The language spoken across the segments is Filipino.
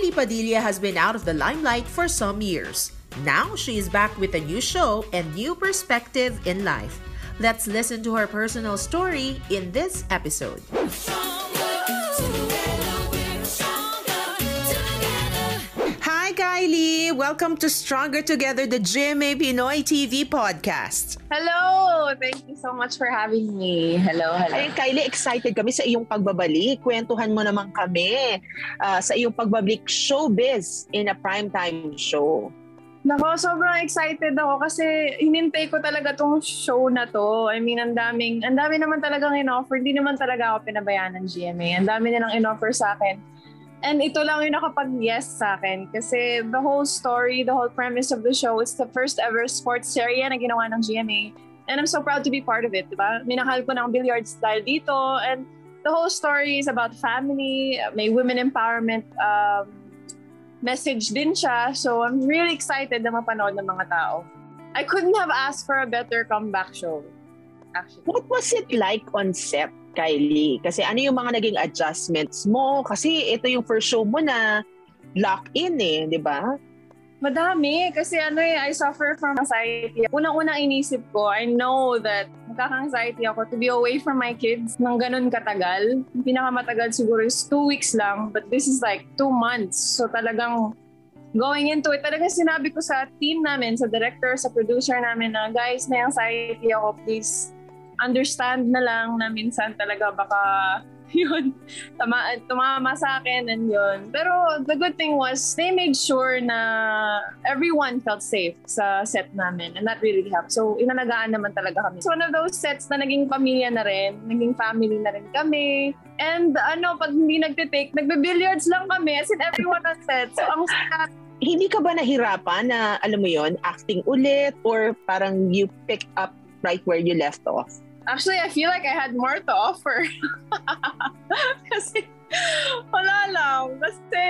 Kylie Padilla has been out of the limelight for some years. Now she is back with a new show and new perspective in life. Let's listen to her personal story in this episode. Hi Kylie! Welcome to Stronger Together, the GMA Pinoy TV podcast. Hello! Thank you so much for having me. Hello. Ay, Kylie, excited kami sa iyong pagbabalik. Kwentuhan mo naman kami sa iyong pagbabalik showbiz in a primetime show. Nako, sobrang excited ako kasi hinintay ko talaga tong show na to. I mean, ang dami naman talagang in-offer. Hindi naman talaga ako pinabayaan ng GMA. Ang dami nilang in-offer sa akin. And ito lang yung nakapag-yes sa akin kasi the whole story, the whole premise of the show is the first ever sports series na ginawa ng GMA. And I'm so proud to be part of it, diba? Minahal ko ng billiards dahil dito. And the whole story is about family, may women empowerment message din siya. So I'm really excited na mapanood ng mga tao. I couldn't have asked for a better comeback show, actually. What was it like on set, Kylie? Kasi ano yung mga naging adjustments mo? Kasi ito yung first show mo na lock-in di ba? Madami. Kasi I suffer from anxiety. Unang-unang inisip ko, I know that magkaka-anxiety ako to be away from my kids ng ganun katagal. Yung pinakamatagal siguro is 2 weeks lang, but this is like 2 months. So talagang going into it, talagang sinabi ko sa team namin, sa director, sa producer namin na, guys, may anxiety ako, please understand na lang na minsan talaga baka yun, tumama sa akin and yun. Pero the good thing was, they made sure na everyone felt safe sa set namin and that really helped. So, inalagaan naman talaga kami. It's one of those sets na naging pamilya na rin, naging family na rin kami. And pag hindi nagtitake, nagbe-billiards lang kami as in everyone on set. So, ang sad. Hindi ka ba nahirapan na, alam mo yon, acting ulit or parang you pick up right where you left off? Actually, I feel like I had more to offer. Kasi, wala lang. Kasi,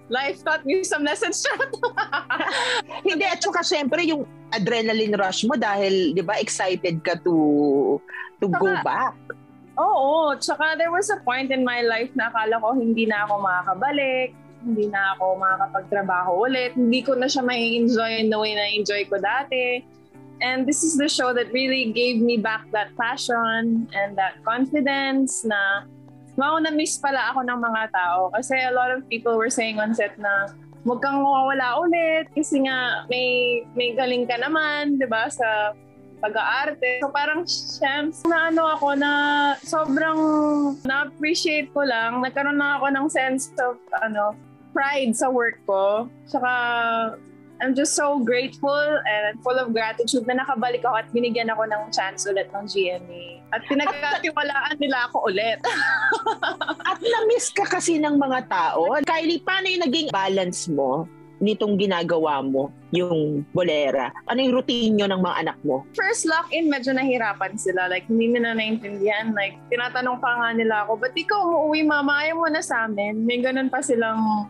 life taught me some lessons. Hindi, at saka syempre yung adrenaline rush mo dahil, di ba, excited ka to go back. Oo, tsaka there was a point in my life na akala ko hindi na ako makakabalik, hindi na ako makakapagtrabaho ulit, hindi ko na siya may enjoy in the way na enjoy ko dati. And this is the show that really gave me back that passion and that confidence na na-miss pala ako ng mga tao. Kasi a lot of people were saying on set na huwag kang mawawala ulit kasi nga may galing ka naman, di ba, sa pag-aarte. So parang, Shams, ako na sobrang na-appreciate ko lang. Nagkaroon na ako ng sense of pride sa work ko. Tsaka I'm just so grateful and full of gratitude na nakabalik ako at binigyan ako ng chance ulit ng GMA. At pinagkatiwalaan nila ako ulit. At na-miss ka kasi ng mga tao. Kylie, paano yung naging balance mo nitong ginagawa mo, yung bolera? Ano yung routine nyo ng mga anak mo? First lock-in, medyo nahirapan sila. Like, hindi nila naintindihan. Like, tinatanong pa nga nila ako, ba't ikaw umuwi, mama? Ayaw mo na sa amin. May ganun pa silang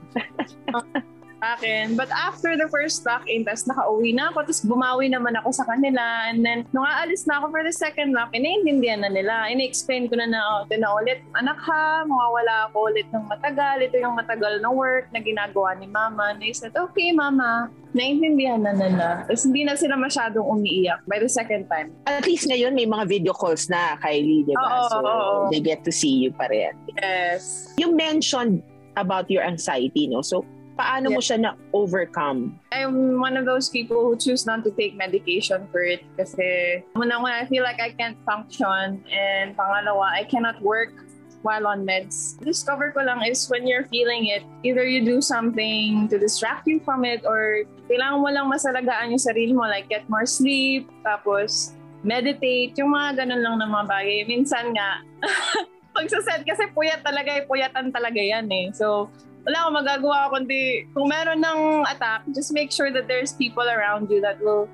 akin. But after the first lock-in, tapos nakauwi na ako, tapos bumawi naman ako sa kanila. And then, nung aalis na ako for the second lock-in, naiintindihan na nila. Ini-explain ko na ito na ulit, anak ha, mawawala ako ulit ng matagal. Ito yung matagal na work na ginagawa ni mama. And I said, okay mama. Naiintindihan na nila. Tapos hindi na sila masyadong umiiyak by the second time. At least ngayon, may mga video calls na, Kylie, di ba? So, they get to see you pa rin. Yes. You mentioned about your anxiety, no? So, paano mo siya na-overcome? I'm one of those people who choose not to take medication for it kasi una-una, I feel like I can't function and pangalawa, I cannot work while on meds. Discover ko lang is when you're feeling it, either you do something to distract you from it or kailangan mo lang masalagaan yung sarili mo, like get more sleep, tapos meditate, yung mga ganun lang na mga bagay. Minsan nga, pag sa set kasi puyatan talaga yan eh. So, wala akong magagawa kundi kung meron ng attack, just make sure that there's people around you that will,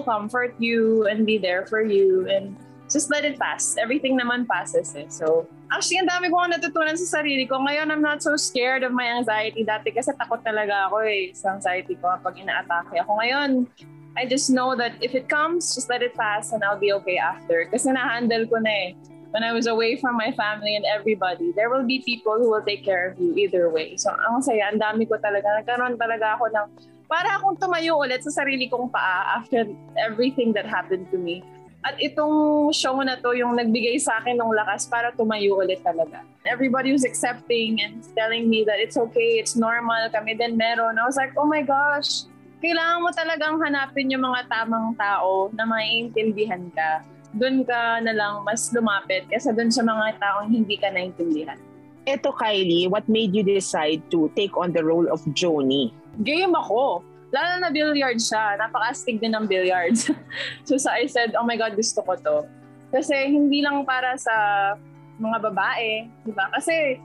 comfort you and be there for you and just let it pass. Everything naman passes eh. So, actually, ang dami ko natutunan sa sarili ko. Ngayon, I'm not so scared of my anxiety. Dati kasi takot talaga ako sa anxiety ko kapag ina-atake ako. Ngayon, I just know that if it comes, just let it pass and I'll be okay after. Kasi na-handle ko na eh. when I was away from my family and everybody, there will be people who will take care of you either way. So, ang saya, ang dami ko talaga. Nagkaroon talaga ako ng, para akong tumayo ulit sa sarili kong paa after everything that happened to me. At itong show na to, yung nagbigay sa akin ng lakas para tumayo ulit talaga. Everybody was accepting and telling me that it's okay, it's normal, kami din meron. I was like, oh my gosh, kailangan mo talagang hanapin yung mga tamang tao na maiintindihan ka. Doon ka na lang mas lumapit kaysa doon sa mga taong hindi ka naintindihan. Eto, Kylie, what made you decide to take on the role of Joanie? Game ako. Lalo na billiard siya. Napaka-astig din ng billiards. So I said, oh my God, gusto ko to. Kasi hindi lang para sa mga babae. Diba? Kasi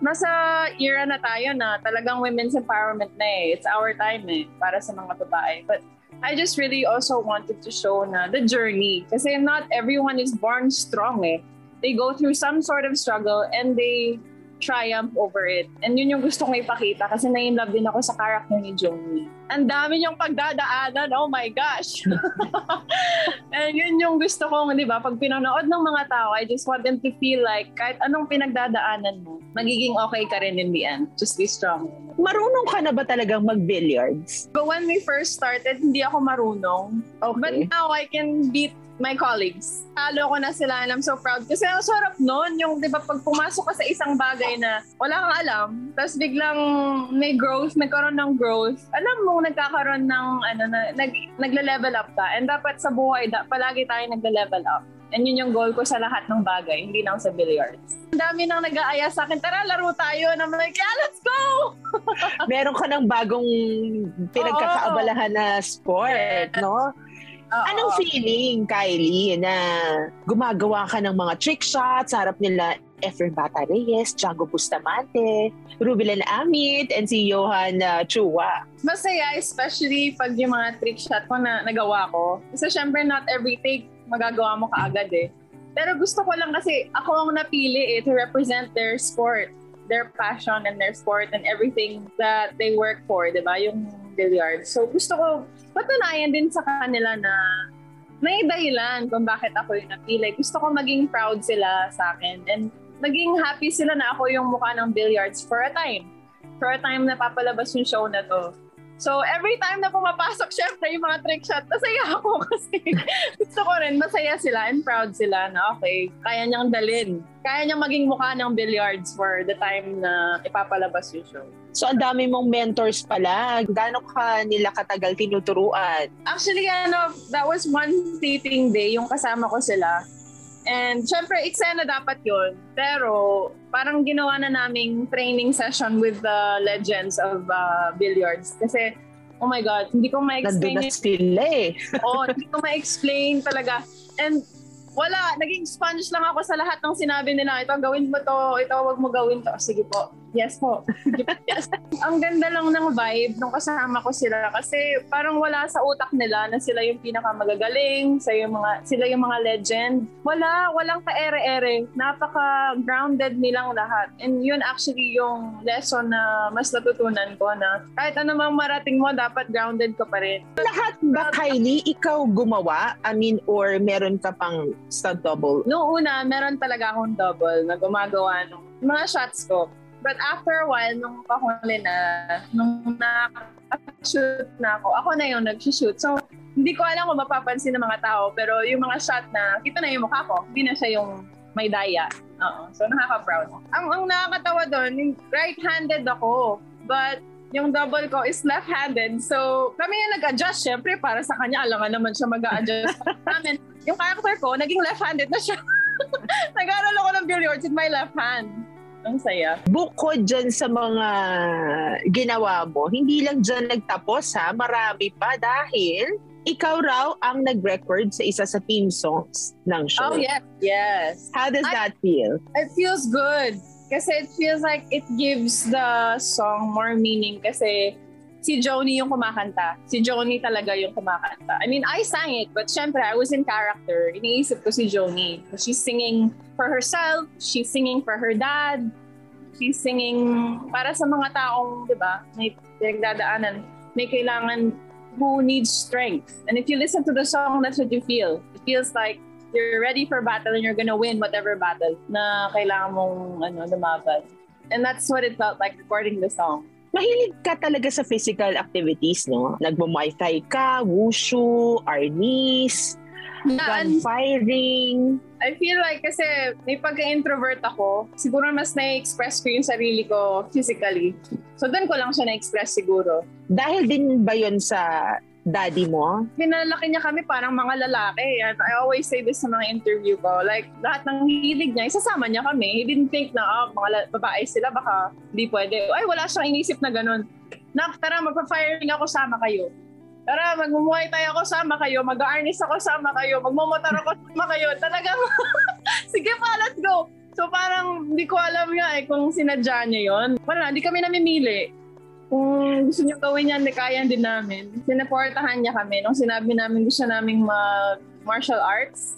nasa era na tayo na talagang women's empowerment na eh. It's our time eh, para sa mga babae. But I just really also wanted to show na the journey. Kasi not everyone is born strong eh. They go through some sort of struggle and they triumph over it. And yun yung gusto kong ipakita kasi na-in-love din ako sa character ni Joanie. Ang dami niyang pagdadaanan, oh my gosh! And yun yung gusto kong, di ba, pag pinanood ng mga tao, I just want them to feel like kahit anong pinagdadaanan mo, magiging okay ka rin in the end. Just be strong. Marunong ka na ba talagang mag-billiards? But when we first started, hindi ako marunong. Okay. But now I can beat my colleagues. Talo ko na sila and I'm so proud. Kasi ang sarap nun, yung di ba pag pumasok ka sa isang bagay na wala kang alam, tapos biglang may growth, nagkaroon ng growth, alam mo, nagkakaroon ng, nagle-level up ka. And dapat sa buhay, palagi tayo nagle-level up. And yun yung goal ko sa lahat ng bagay, hindi lang sa billiards. Ang dami nang nag-aaya sa akin, tara, laro tayo. And I'm like, yeah, let's go! Meron ka ng bagong pinagkakaabalahan na sport, no? Anong feeling, Kylie, na gumagawa ka ng mga trick shots sa harap nila Efren Bata Reyes, Django Bustamante, Rubilen Amit, and si Johan Chua? Masaya, especially pag yung mga trick shot ko na nagawa ko. Kasi syempre not every take magagawa mo kaagad eh. Pero gusto ko lang kasi ako ang napili to represent their sport, their passion and their sport and everything that they work for, di ba? Yung billiards. So gusto ko patunayan din sa kanila na may dahilan kung bakit ako yung napili. Gusto ko maging proud sila sa akin and maging happy sila na ako yung mukha ng billiards for a time. For a time na papalabas yung show na to. So every time na pumapasok, syempre yung mga trick shot, masaya ako kasi gusto ko rin masaya sila and proud sila na okay, kaya niyang dalin. Kaya niyang maging mukha ng billiards for the time na ipapalabas yung show. So ang dami mong mentors pala. Gaano ka nila katagal tinuturuan? Actually, that was one taping day, yung kasama ko sila. And syempre, eksena dapat yun. Pero parang ginawa na naming training session with the legends of billiards. Kasi, oh my God, hindi ko ma-explain. Nandun na sila eh. Hindi ko ma-explain talaga. And wala, naging sponge lang ako sa lahat ng sinabi nila. Ito, gawin mo to. Ito, wag mo gawin to. Sige po. Yes po. Yes. Ang ganda lang ng vibe nung kasama ko sila kasi parang wala sa utak nila na sila yung pinakamagagaling, sila yung mga legend. Walang pa-ere-ere. Napaka-grounded nilang lahat. And yun actually yung lesson na mas natutunan ko na kahit anumang marating mo, dapat grounded ka pa rin. Lahat ba, Kylie, ikaw gumawa? Or meron ka pang stunt double? Noong una, meron talaga akong double na gumagawa ng mga shots ko. But after a while, nung pahuli na, nung na-shoot na ako na yung nag-shoot. So, hindi ko alam kung mapapansin ng mga tao, pero yung mga shot na, kita na yung mukha ko, hindi na siya yung may daya. So, nakaka-proud. Ang nakakatawa doon, right-handed ako, but yung double ko is left-handed. So, kami yung nag-adjust, syempre, para sa kanya, alangan naman siya mag-a-adjust namin. Yung character ko, naging left-handed na siya. Nag-aaral ako ng billiards with my left hand. Ang saya. Bukod dyan sa mga ginawa mo, hindi lang dyan nagtapos ha, marami pa dahil ikaw raw ang nag-record sa isa sa theme songs ng show. Oh, yes. How does that feel? It feels good. Kasi it feels like it gives the song more meaning kasi si Joanie yung kumakanta. Si Joanie talaga yung kumakanta. I mean, I sang it, but syempre, I was in character. Iniisip ko si Joanie. She's singing for herself, she's singing for her dad, she's singing para sa mga taong, di ba, may pinagdadaanan, may kailangan who needs strength. And if you listen to the song, that's what you feel. It feels like you're ready for battle and you're gonna win whatever battle na kailangan mong lumaban. And that's what it felt like recording the song. Mahilig ka talaga sa physical activities, no? Nagmo-muay thai ka, wushu, arnis, gun firing. I feel like kasi may pagka-introvert ako, siguro mas na-express ko yung sarili ko physically. So doon ko lang siya na-express siguro. Dahil din ba yun sa daddy mo? Pinalaki niya kami parang mga lalaki. And I always say this sa mga interview ko. Like, lahat ng hilig niya, isasama niya kami. He didn't think na mga babae sila, baka hindi pwede. Ay, wala siyang inisip na ganun. Tara, magpa-firing ako, sama kayo. Tara, mag-muay tayo ako, sama kayo. Mag-arnis ako, sama kayo. Magmumotor ako, sama kayo. Talagang, sige pa, let's go. So parang, hindi ko alam nga kung sinadya niya yun. Wala, hindi kami namimili. Kung gusto niyo gawin yan, kaya din namin. Sinaportahan niya kami nung sinabi namin gusto naming martial arts.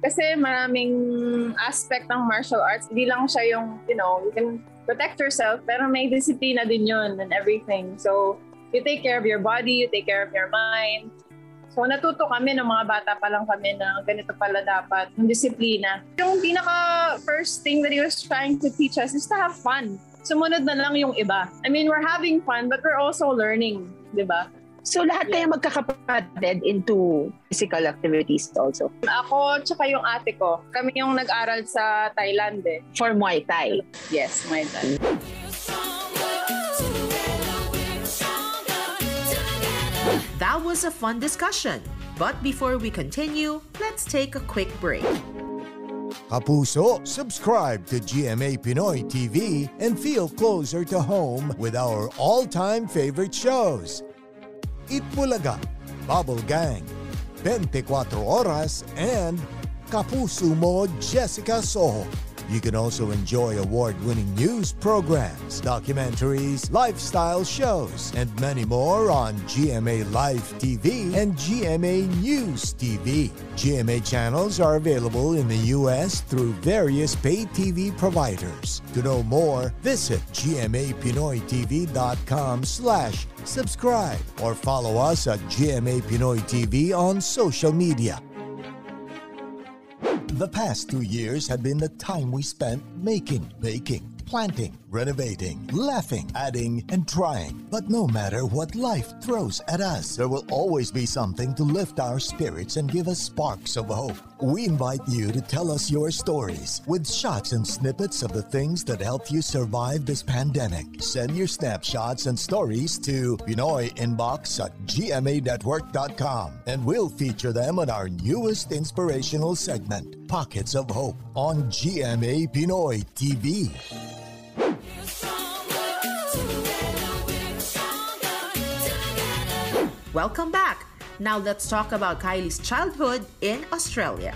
Kasi maraming aspect ng martial arts. Hindi lang siya yung, you can protect yourself, pero may disiplina din yun and everything. So, you take care of your body, you take care of your mind. So, natuto kami ng mga bata pa lang kami na ganito pala dapat, yung disiplina. Yung pinaka-first thing that he was trying to teach us is to have fun. Sumunod na lang yung iba. I mean, we're having fun, but we're also learning, di ba? So, lahat kayo magkakapatid into physical activities also? Ako, tsaka yung ate ko. Kami yung nag-aral sa Thailand eh. For Muay Thai? Yes, Muay Thai. That was a fun discussion. But before we continue, let's take a quick break. Kapuso, subscribe to GMA Pinoy TV and feel closer to home with our all-time favorite shows. Itbulaga, Bubble Gang, 24 Oras, and Kapuso Mo Jessica Soho. You can also enjoy award-winning news programs, documentaries, lifestyle shows, and many more on GMA Live TV and GMA News TV. GMA channels are available in the U.S. through various pay TV providers. To know more, visit gmapinoytv.com/subscribe or follow us at GMA Pinoy TV on social media. The past 2 years had been the time we spent making, baking, planting, renovating, laughing, adding, and trying. But no matter what life throws at us, there will always be something to lift our spirits and give us sparks of hope. We invite you to tell us your stories with shots and snippets of the things that helped you survive this pandemic. Send your snapshots and stories to PinoyInbox@gmanetwork.com and we'll feature them on our newest inspirational segment, Pockets of Hope, on GMA Pinoy TV. Welcome back. Now let's talk about Kylie's childhood in Australia.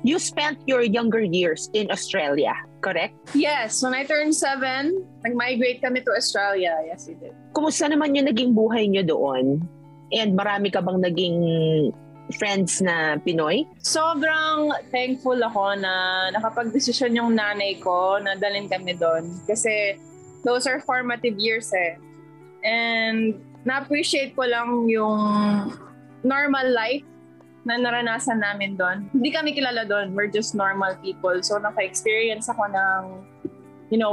You spent your younger years in Australia, correct? Yes, when I turned 7, nag-migrate kami to Australia. Yes, we did. Kumusta naman yung naging buhay niyo doon? And marami ka bang naging friends na Pinoy? Sobrang thankful ako na nakapag-desisyon yung nanay ko na dalhin kami doon. Kasi those are formative years eh. And na-appreciate ko lang yung normal life na naranasan namin doon. Hindi kami kilala doon. We're just normal people. So naka-experience ako ng,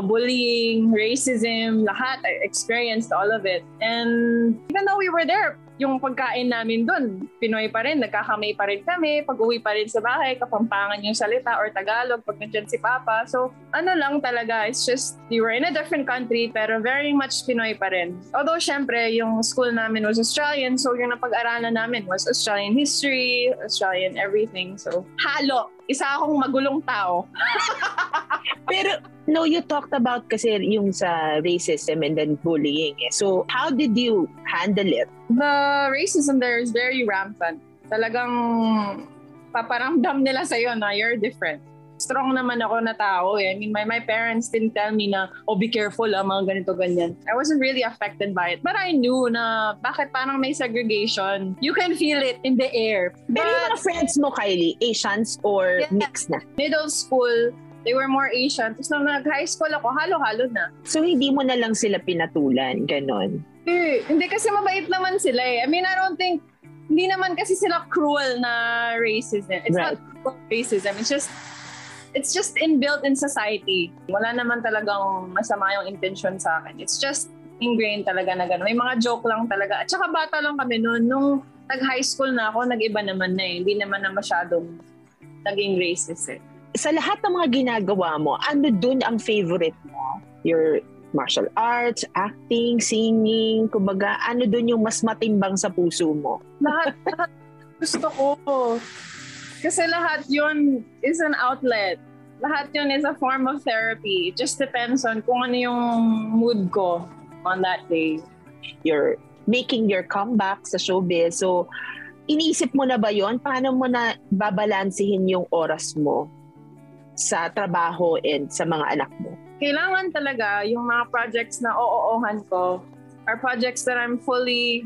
bullying, racism, lahat. I experienced all of it. And even though we were there, yung pagkain namin doon, Pinoy pa rin, nagkakamay pa rin kami, pag-uwi pa rin sa bahay, Kapampangan yung salita or Tagalog pag nandiyan si Papa. So, lang talaga, it's just, we were in a different country pero very much Pinoy pa rin. Although, syempre, yung school namin was Australian, so yung napag-aralan namin was Australian history, Australian everything. So, halo. Isa akong magulong tao. Pero, no, you talked about kasi yung sa racism and then bullying. So, how did you handle it? The racism there is very rampant. Talagang paparamdam nila sa'yo na you're different. Strong naman ako na tao eh. I mean, my parents didn't tell me na, be careful mga ganito, ganyan. I wasn't really affected by it. But I knew na bakit parang may segregation. You can feel it in the air. Pero yung mga friends mo, Kylie, Asians or mixed na? Middle school, they were more Asian. Tapos nung nag-high school ako, halo-halo na. So hindi mo na lang sila pinatulan, ganon? Hindi kasi mabait naman sila eh. I mean, I don't think hindi naman kasi sila cruel na racism. It's Right. not cruel racism. It's just inbuilt in society. Wala naman talagang masama yung intention sa akin. It's just ingrained talaga na gano'n. May mga joke lang talaga. At saka bata lang kami noon. Nung nag-high school na ako, nag-iba naman na eh. Hindi naman na masyadong naging racist eh. Sa lahat ng mga ginagawa mo, ano dun ang favorite mo? Your martial arts, acting, singing, kumbaga, ano dun yung mas matimbang sa puso mo? Lahat gusto ko. Kasi lahat yun is an outlet. Lahat yun is a form of therapy. It just depends on kung ano yung mood ko on that day. You're making your comeback sa showbiz. So, iniisip mo na ba yon? Paano mo na babalansihin yung oras mo sa trabaho and sa mga anak mo? Kailangan talaga yung mga projects na oo-ohan ko are projects that I'm fully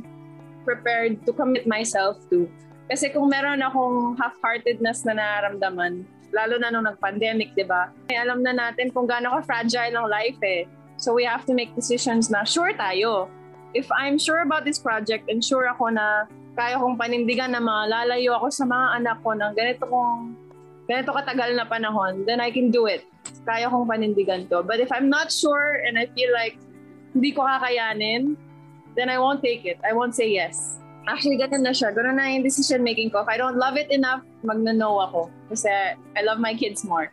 prepared to commit myself to. Kasi kung meron akong half-heartedness na nararamdaman, lalo na nung nag-pandemic, di ba? Alam na natin kung gaano ka-fragile ang life eh. So we have to make decisions na sure tayo. If I'm sure about this project and sure ako na kaya kong panindigan na malalayo ako sa mga anak ko ng ganito katagal na panahon, then I can do it. Kaya kong panindigan to. But if I'm not sure and I feel like hindi ko kakayanin, then I won't take it. I won't say yes. Actually, ganun na siya. Ganun na yung decision making ko. If I don't love it enough, magno-no ako. Kasi I love my kids more.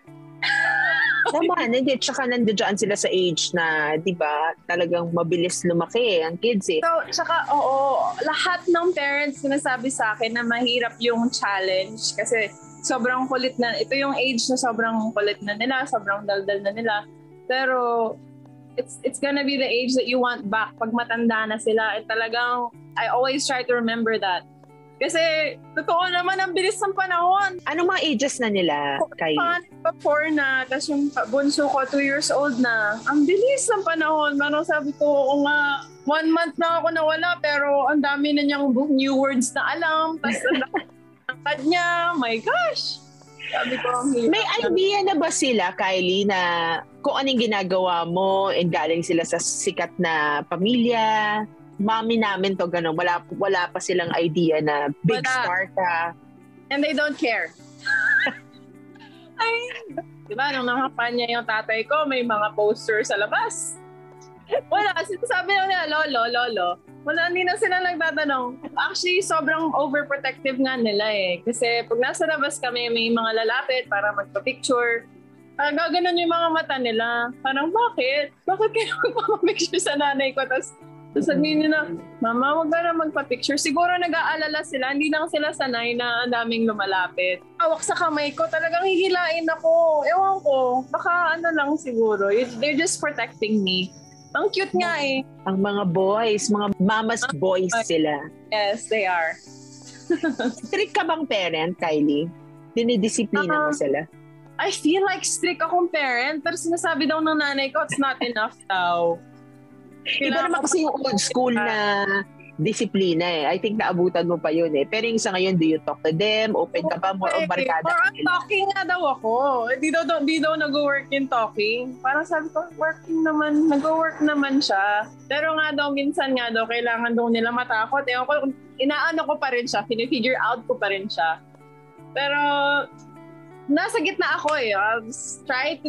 Tama, hindi. Tsaka nandiyan sila sa age na, di ba, talagang mabilis lumaki ang kids eh. So, tsaka, lahat ng parents sinasabi sa akin na mahirap yung challenge kasi sobrang kulit na. Ito yung age na sobrang kulit na nila, sobrang daldal na nila. Pero, it's gonna be the age that you want back pag matanda na sila. At talagang, I always try to remember that. Kasi, totoo naman, ang bilis ng panahon. Anong mga ages na nila, Kylie? Pa 4 na, tapos yung bunso ko 2 years old na. Ang bilis ng panahon. Parang sabi ko, oo nga, 1 month na ako nawala, pero ang dami na niyang new words na alam. Tapos ang kanya, my gosh. Sabi ko, may idea na ba sila, Kylie, na kung anong ginagawa mo and galing sila sa sikat na pamilya? Mami namin to, gano'n. Wala pa silang idea na big star ka. And they don't care. Ay, diba, nung nakampanya yung tatay ko, may mga poster sa labas. Wala, sabi nila, lolo. Wala, hindi na sila nagtatanong. Actually, sobrang overprotective nga nila eh. Kasi pag nasa labas kami, may mga lalapit para magpa-picture. Gaganon yung mga mata nila. Parang, bakit? Bakit kayo magpapapicture sa nanay ko? Tapos sabihin nila, Mama, wag na magpa-picture. Siguro nag-aalala sila. Hindi lang sila sanay na ang daming lumalapit. Hawak sa kamay ko, talagang hihilain ako. Ewan ko, baka ano lang siguro. They're just protecting me. Ang cute nga eh. Ang mga boys, mga mama's boys sila. Yes, they are. Strict ka bang parent, Kylie? Dinidisiplina mo sila? I feel like strict akong parent, pero sinasabi daw ng nanay ko, it's not enough daw. Iba naman kasi yung old school na disiplina eh. I think naabutan mo pa yun eh. Pero yung sa ngayon, do you talk to them? Open ka ba? More on barkada? More on talking nga daw ako. Di daw nag-work in talking. Parang sabi ko, nag-work naman siya. Pero nga daw, minsan nga daw, kailangan daw nila matakot. Inaano ko pa rin siya. Figure out ko pa rin siya. Pero nasa gitna ako eh. I'll try to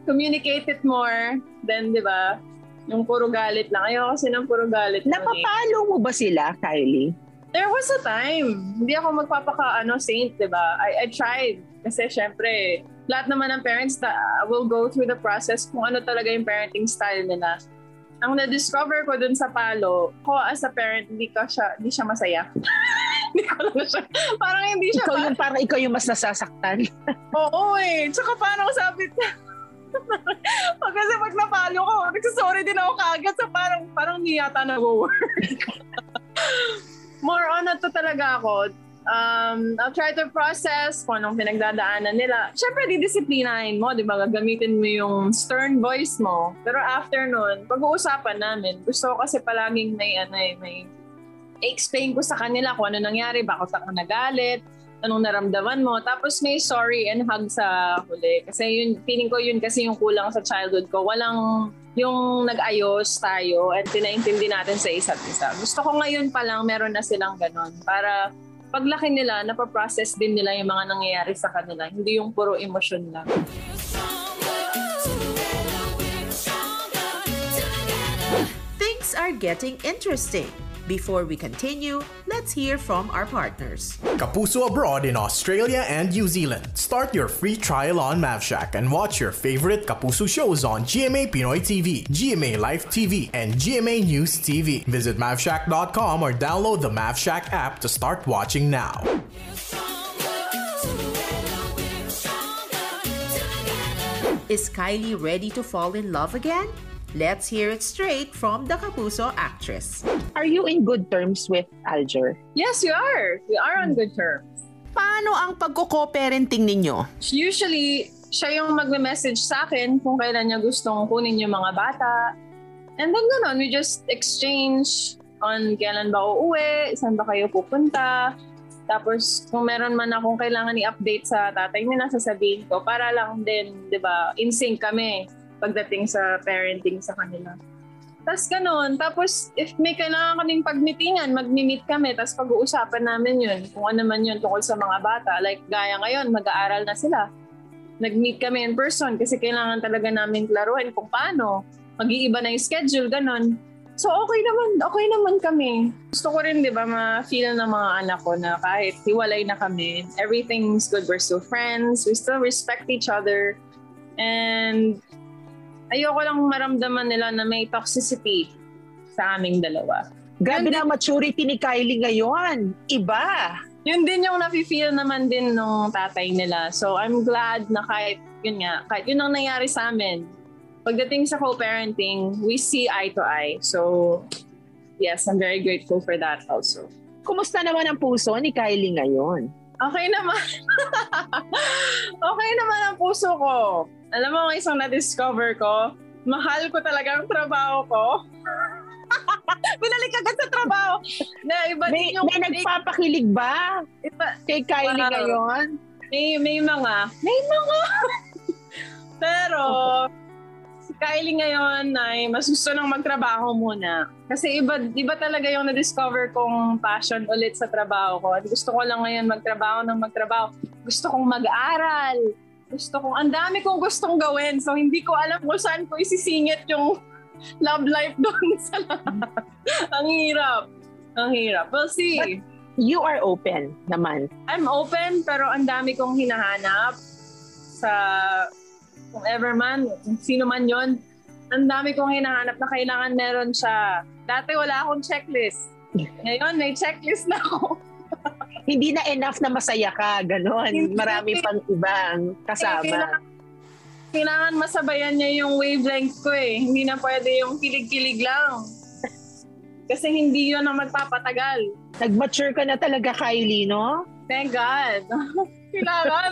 communicate it more. Then, di ba? Yung puro galit lang. Ayoko kasi ng puro galit. Napapalo mo ba sila, Kylie? There was a time. Hindi ako saint, diba? I tried. Kasi syempre, lahat naman ng parents will go through the process kung ano talaga yung parenting style nila. Ang na-discover ko dun sa palo, ko as a parent, hindi siya masaya. Hindi ko lang siya. Parang hindi siya. Parang ikaw yung mas nasasaktan. Oo eh. Tsaka parang sabi kasi pag napalo ko, nagsasorry din ako kaagad sa parang hindi yata nag-work. More on to talaga ako. I'll try to process kung anong pinagdadaanan nila. Siyempre, didisiplinahin mo, di ba? Gagamitin mo yung stern voice mo. Pero after nun, pag-uusapan namin. Gusto ko kasi palaging may explain ko sa kanila kung ano nangyari, bakit ako nagalit, anong naramdaman mo. Tapos may sorry and hug sa huli. Kasi feeling ko yun kasi yung kulang sa childhood ko. Walang yung nag-ayos tayo at pinaintindi natin sa isa't isa. Gusto ko ngayon pa lang meron na silang ganon para paglaki nila, napaprocess din nila yung mga nangyayari sa kanila. Hindi yung puro emosyon lang. Things are getting interesting. Before we continue, let's hear from our partners. Kapuso abroad in Australia and New Zealand. Start your free trial on MavShack and watch your favorite Kapuso shows on GMA Pinoy TV, GMA Live TV, and GMA News TV. Visit mavshack.com or download the MavShack app to start watching now. Is Kylie ready to fall in love again? Let's hear it straight from the Kapuso actress. Are you in good terms with Alger? Yes, we are. We are on good terms. Paano ang pagko-co-parenting ninyo? Usually, siya yung magme-message sa akin kung kailan niya gustong kunin yung mga bata. And then gano'n, we just exchange on kailan ba uuwi, saan ba kayo pupunta. Tapos kung meron man akong kailangan i-update sa tatay niya, sasabihin ko para lang din, di ba, in sync kami pagdating sa parenting sa kanila. Tapos ganun. Tapos if may kailangan kaming pag-meetingan, mag-meet kami. Tapos pag-uusapan namin yun. Kung ano man yun tungkol sa mga bata. Like gaya ngayon, mag-aaral na sila. Nag-meet kami in person kasi kailangan talaga namin klaruhin kung paano. Mag-iiba na yung schedule, ganun. So okay naman kami. Gusto ko rin, di ba, ma-feel ng mga anak ko na kahit hiwalay na kami, everything's good. We're still friends. We still respect each other. And ayoko lang maramdaman nila na may toxicity sa aming dalawa. Grabe na maturity ni Kylie ngayon. Iba. Yun din yung nafe-feel naman din ng tatay nila. So I'm glad na kahit yun ang nangyari sa amin. Pagdating sa co-parenting, we see eye to eye. So yes, I'm very grateful for that also. Kumusta naman ang puso ni Kylie ngayon? Okay naman. Okay naman ang puso ko. Alam mo, isang na-discover ko, mahal ko talaga ang trabaho ko. Binalik agad sa trabaho. Na, iba may nagpapakilig ba kay Kylie ngayon? May mga. Pero, si Kylie ngayon ay mas gusto nang magtrabaho muna. Kasi iba talaga yung na-discover kong passion ulit sa trabaho ko. At gusto ko lang ngayon magtrabaho. Gusto kong mag-aral. Ang dami kong gustong gawin. So, hindi ko alam kung saan ko isisingit yung love life doon sa lahat. Ang hirap. We'll see. But you are open naman. I'm open, pero ang dami kong hinahanap sa kung ever man, sino man yon. Ang dami kong hinahanap na kailangan meron siya. Dati wala akong checklist. Ngayon, may checklist na ako. Hindi na enough na masaya ka, gano'n. Marami pang ibang kasama. Kailangan masabayan niya yung wavelength ko eh. Hindi na pwede yung kilig-kilig lang. Kasi hindi yun ang magpapatagal. Nag-mature ka na talaga, Kylie, no? Thank God. Kailangan.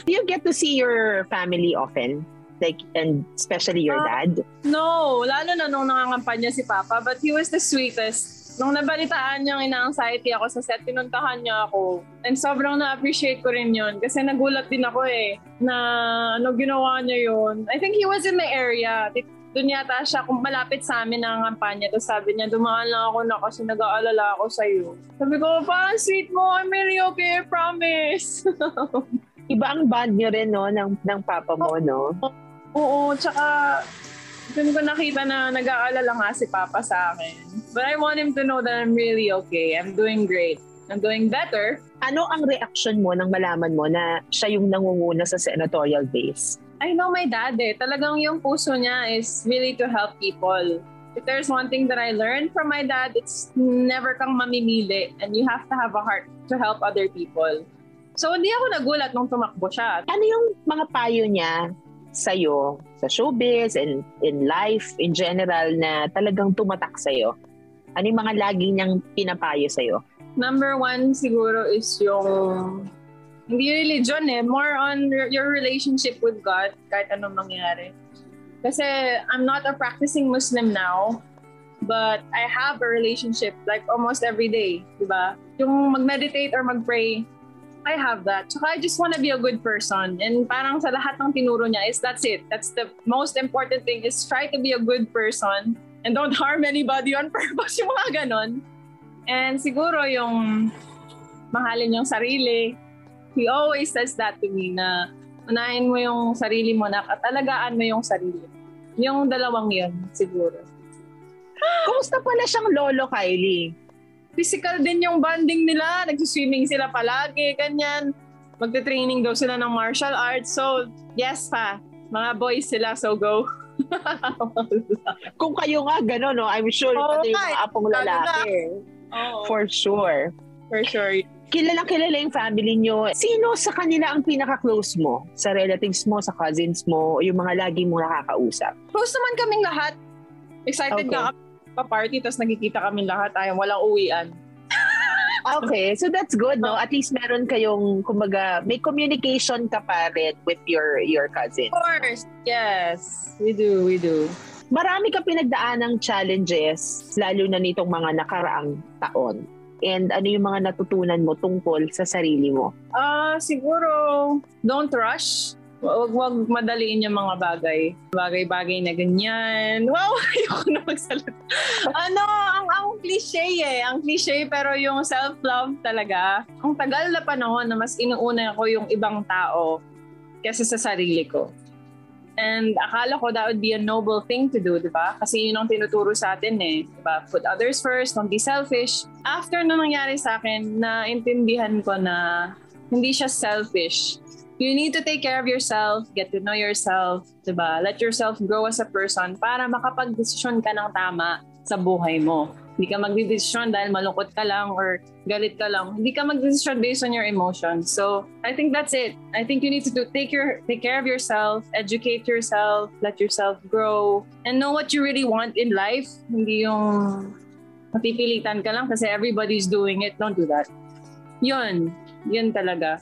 Do you get to see your family often? Like, and especially your dad? No, lalo na nung nangangampanya si Papa. But he was the sweetest. Nung nabalitaan niyang ina-anxiety ako sa set, pinuntahan niya ako. And sobrang na-appreciate ko rin yun. Kasi nagulat din ako na ginawa niya yun. I think he was in the area. Doon yata siya, kung malapit sa amin nangangampanya. Tapos sabi niya, dumaan lang ako na kasi nag-aalala ako sa'yo. Sabi ko, pa, sweet mo, I'm really okay, I promise. Iba ang bond niyo rin, no, ng papa mo, no? Oo, tsaka doon ko nakita na nag-aalala nga si Papa sa akin. But I want him to know that I'm really okay. I'm doing great. I'm doing better. Ano ang reaction mo nang malaman mo na siya yung nangunguna sa senatorial base? I know my dad Talagang yung puso niya is really to help people. If there's one thing that I learned from my dad, it's never kang mamimili and you have to have a heart to help other people. So hindi ako nagulat nung tumakbo siya. Ano yung mga payo niya sa'yo, sa showbiz and in life in general na talagang tumatak sa'yo? Ano yung mga lagi niyang pinapayo sa'yo? Number one siguro is yung hindi religion more on your relationship with God kahit anong mangyari. Kasi I'm not a practicing Muslim now, but I have a relationship like almost every day, di ba? Yung mag-meditate or mag-pray, I have that. Tsaka I just want to be a good person. And parang sa lahat ng tinuro niya is that's it. That's the most important thing is try to be a good person and don't harm anybody on purpose. Yung mga ganon. And siguro yung mahalin yung sarili. He always says that to me na unahin mo yung sarili mo na at alagaan mo yung sarili. Yung dalawang yun, siguro. Kumusta pala siyang lolo, Kylie? Physical din yung bonding nila. Nagsiswimming sila palagi, ganyan. Magte-training daw sila ng martial arts. So, yes pa. Mga boys sila, so go. Kung kayo nga gano'n, no? I'm sure pati yung mga apong lalaki. For sure. For sure. Kilalang-kilala yung family nyo. Sino sa kanila ang pinaka-close mo? Sa relatives mo, sa cousins mo, o yung mga lagi mong nakakausap? Close naman kaming lahat. Excited nga kami pa-party, tapos nagkikita kami lahat. Ay, walang uwian. Okay, so that's good, no? At least meron kayong, kumbaga, may communication ka pa rin with your cousins. Of course. Yes. We do. Marami ka pinagdaanang challenges, lalo na nitong mga nakaraang taon. And ano yung mga natutunan mo tungkol sa sarili mo? Siguro, don't rush. Huwag madaliin yung mga bagay. Bagay-bagay na ganyan. Wow, ayoko na magsalita. Ang cliche Ang cliche pero yung self-love talaga. Ang tagal na panahon na mas inuuna ko yung ibang tao kaysa sa sarili ko. And akala ko that would be a noble thing to do, di ba? Kasi yun ang tinuturo sa atin di ba? Put others first, don't be selfish. After na nangyari sa akin, naintindihan ko na hindi siya selfish. You need to take care of yourself, get to know yourself, di ba? Let yourself grow as a person para makapag-desisyon ka ng tama sa buhay mo. Hindi ka magdidesisyon dahil malungkot ka lang or galit ka lang. Hindi ka magdidesisyon based on your emotions. So, I think that's it. I think you need to take care of yourself, educate yourself, let yourself grow, and know what you really want in life. Hindi yung mapipilitan ka lang kasi everybody's doing it. Don't do that. Yun talaga.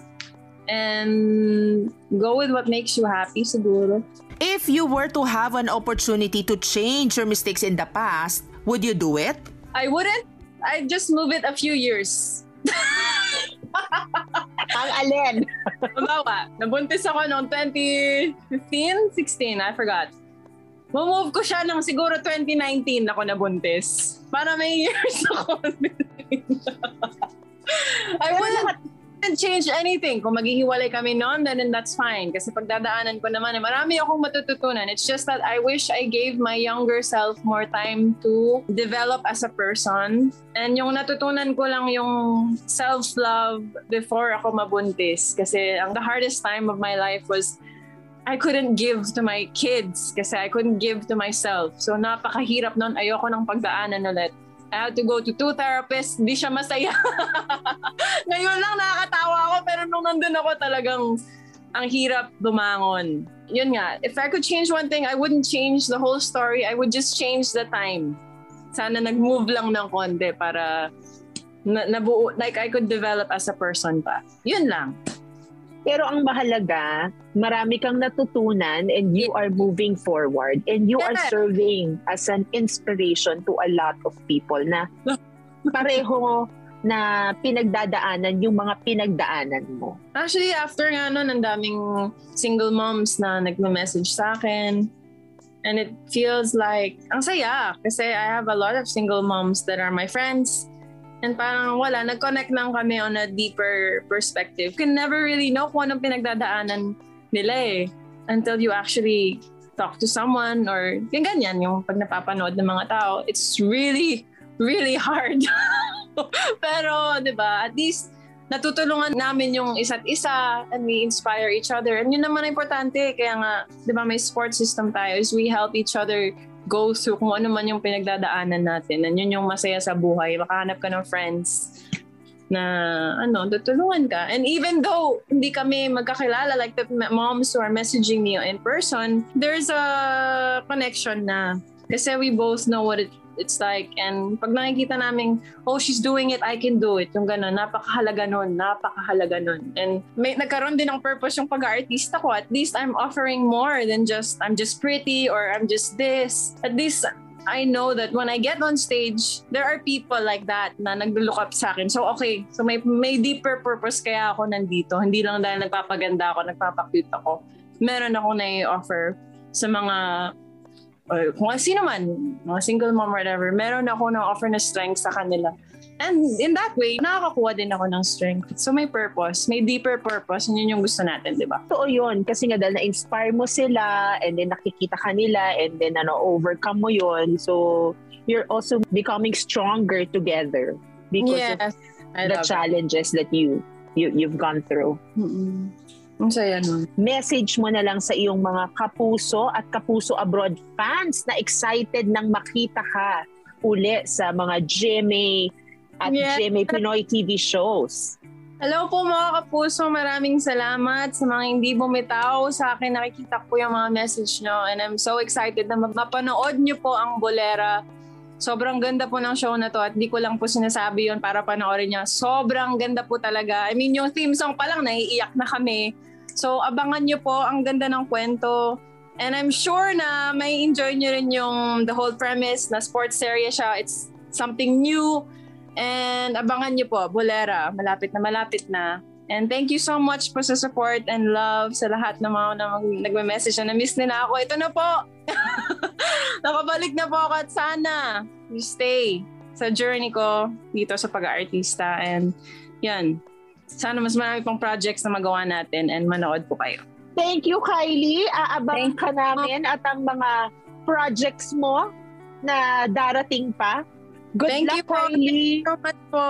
And go with what makes you happy, siguro. If you were to have an opportunity to change your mistakes in the past, would you do it? I wouldn't. I'd just move it a few years. Ang alin? Mabawa, nabuntis ako noong 2015, 16, I forgot. Move ko siya ng siguro 2019 ako nabuntis. Para may years ako. I wouldn't change anything. Kung maghihiwalay kami noon, then that's fine. Kasi pagdadaanan ko naman, marami akong matututunan. It's just that I wish I gave my younger self more time to develop as a person. And yung natutunan ko lang yung self-love before ako mabuntis. Kasi the hardest time of my life was I couldn't give to my kids kasi I couldn't give to myself. So napakahirap noon. Ayoko ng pagdaanan ulit. I had to go to 2 therapists. Hindi siya masaya. Ngayon lang nakakatawa ako pero nung nandun ako talagang ang hirap bumangon. Yun nga, if I could change one thing, I wouldn't change the whole story. I would just change the time. Sana nag-move lang ng konti para nabuo, like I could develop as a person pa. Yun lang. Pero ang mahalaga, marami kang natutunan and you are moving forward and you are serving as an inspiration to a lot of people na pareho na pinagdadaanan yung mga pinagdaanan mo. Actually, after nga nun, ang daming single moms na nagme-message sa akin. And it feels like, ang saya kasi I have a lot of single moms that are my friends. And parang wala, nag-connect lang kami on a deeper perspective. You can never really know kung anong pinagdadaanan nila until you actually talk to someone or yung ganyan, yung pag napapanood ng mga tao. It's really, really hard. Pero, di ba, at least natutulungan namin yung isa't isa and we inspire each other. And yun naman ang importante. Kaya nga, di ba, may support system tayo is we help each other go through kung ano man yung pinagdadaanan natin. And yun yung masaya sa buhay. Makahanap ka ng friends na tutulungan ka. And even though hindi kami magkakilala, like the moms who are messaging me in person, there's a connection na. Kasi we both know what it's like. And pag nakikita namin, oh, she's doing it, I can do it. Yung gano'n, napakahalaga nun. And nagkaroon din ng purpose yung pag-artista ko. At least I'm offering more than just, I'm just pretty or I'm just this. At least I know that when I get on stage, there are people like that na nag-look up sa akin. So okay, so may deeper purpose kaya ako nandito. Hindi lang dahil nagpapaganda ako, nagpapakute ako. Meron ako na-offer sa mga kung sino man, mga single mom or whatever, meron ako na-offer na strength sa kanila. And in that way, nakakakuha din ako ng strength. So may purpose, may deeper purpose, yun yung gusto natin, di ba? Totoo yun, kasi nga dahil na-inspire mo sila and then nakikita ka nila and then overcome mo yun. So you're also becoming stronger together because of the challenges that you've gone through. Mm-mm. Ang saya nun. Message mo na lang sa iyong mga kapuso at kapuso abroad fans na excited nang makita ka uli sa mga GMA at GMA Pinoy TV shows. Hello po mga kapuso, maraming salamat sa mga hindi bumitaw sa akin. Nakikita ko yung mga message nyo and I'm so excited na mapanood nyo po ang Bolera. Sobrang ganda po ng show na to at di ko lang po sinasabi yun para panoorin niya. Sobrang ganda po talaga. I mean, yung theme song pa lang, naiiyak na kami. So, abangan nyo po. Ang ganda ng kwento. And I'm sure na may enjoy nyo rin yung the whole premise na sports series siya. It's something new. And abangan nyo po, Bolera. Malapit na. And thank you so much po sa support and love sa lahat ng mga nagme-message na na-miss nila ako. Ito na po. Nakabalik na po ako at sana you stay sa journey ko dito sa pag-aartista. And yan, sana mas marami pang projects na magawa natin and manood po kayo. Thank you, Kylie. Aabangan ka namin at ang mga projects mo na darating pa. Good luck, Kylie. Thank you so much po.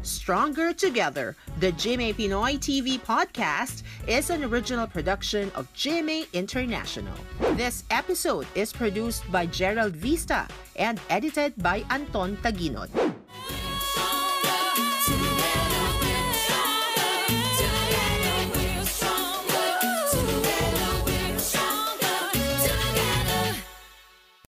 Stronger Together, the GMA Pinoy TV podcast, is an original production of GMA International. This episode is produced by Gerald Vista and edited by Anton Taginod.